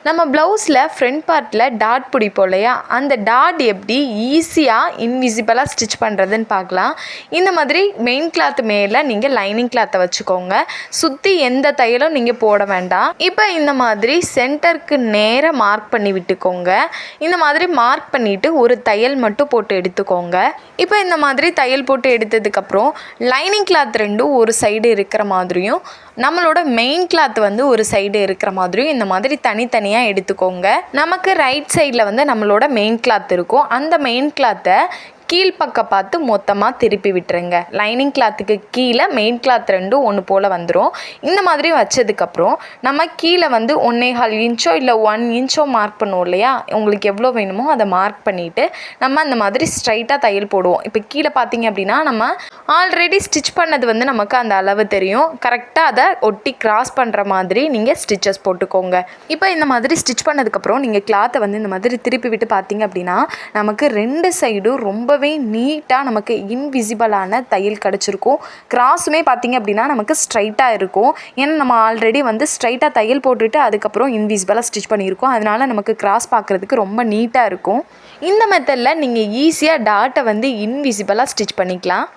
நம்ம ப்ளவுஸில் ஃப்ரண்ட் பார்ட்டில் டாட் பிடிப்போம் இல்லையா, அந்த டாட் எப்படி ஈஸியாக இன்விசிபிளாக ஸ்டிச் பண்ணுறதுன்னு பார்க்கலாம். இந்த மாதிரி மெயின் கிளாத் மேலே நீங்கள் லைனிங் கிளாத்தை வச்சுக்கோங்க. சுற்றி எந்த தையலும் நீங்கள் போட வேண்டாம். இப்போ இந்த மாதிரி சென்டருக்கு நேராக மார்க் பண்ணி விட்டுக்கோங்க. இந்த மாதிரி மார்க் பண்ணிவிட்டு ஒரு தையல் மட்டும் போட்டு எடுத்துக்கோங்க. இப்போ இந்த மாதிரி தையல் போட்டு எடுத்ததுக்கப்புறம் லைனிங் கிளாத் ரெண்டும் ஒரு சைடு இருக்கிற மாதிரியும் நம்மளோட மெயின் கிளாத் வந்து ஒரு சைடு இருக்கிற மாதிரியும் இந்த மாதிரி தனித்தனியாக எடுத்துக்கோங்க. நமக்கு ரைட் சைடில் வந்து நம்மளோட மெயின் கிளாத் இருக்கும். அந்த மெயின் கிளாத்தை கீழ்ப்பக்கம் பார்த்து மொத்தமாக திருப்பி விட்டுருங்க. லைனிங் கிளாத்துக்கு கீழே மெயின் கிளாத் ரெண்டும் ஒன்று போல் வந்துடும். இந்த மாதிரி வச்சதுக்கப்புறம் நம்ம கீழே வந்து 1.25 இன்ச்சோ இல்லை 1 இன்ச்சோ மார்க் பண்ணுவோம் இல்லையா, உங்களுக்கு எவ்வளோ வேணுமோ அதை மார்க் பண்ணிவிட்டு நம்ம அந்த மாதிரி ஸ்ட்ரைட்டாக தையல் போடுவோம். இப்போ கீழே பார்த்தீங்க அப்படின்னா நம்ம ஆல்ரெடி ஸ்டிச் பண்ணது வந்து நமக்கு அந்த அளவு தெரியும். கரெக்டாக அதை ஒட்டி கிராஸ் பண்ணுற மாதிரி நீங்கள் ஸ்டிச்சஸ் போட்டுக்கோங்க. இப்போ இந்த மாதிரி ஸ்டிச் பண்ணதுக்கப்புறம் நீங்கள் கிளாத்தை வந்து இந்த மாதிரி திருப்பி விட்டு பார்த்தீங்க அப்படின்னா நமக்கு 2 சைடும் ரொம்பவே நீட்டாக நமக்கு இன்விசிபிளான தையல் கிடச்சிருக்கும். கிராஸுமே பார்த்தீங்க அப்படின்னா நமக்கு ஸ்ட்ரைட்டாக இருக்கும். ஏன்னா நம்ம ஆல்ரெடி வந்து ஸ்ட்ரைட்டாக தையல் போட்டுட்டு அதுக்கப்புறம் இன்விசிபிளாக ஸ்டிச் பண்ணியிருக்கோம். அதனால் நமக்கு கிராஸ் பார்க்குறதுக்கு ரொம்ப நீட்டாக இருக்கும். இந்த மெத்தடில் நீங்கள் ஈஸியாக டாட்டை வந்து இன்விசிபிளாக ஸ்டிச் பண்ணிக்கலாம்.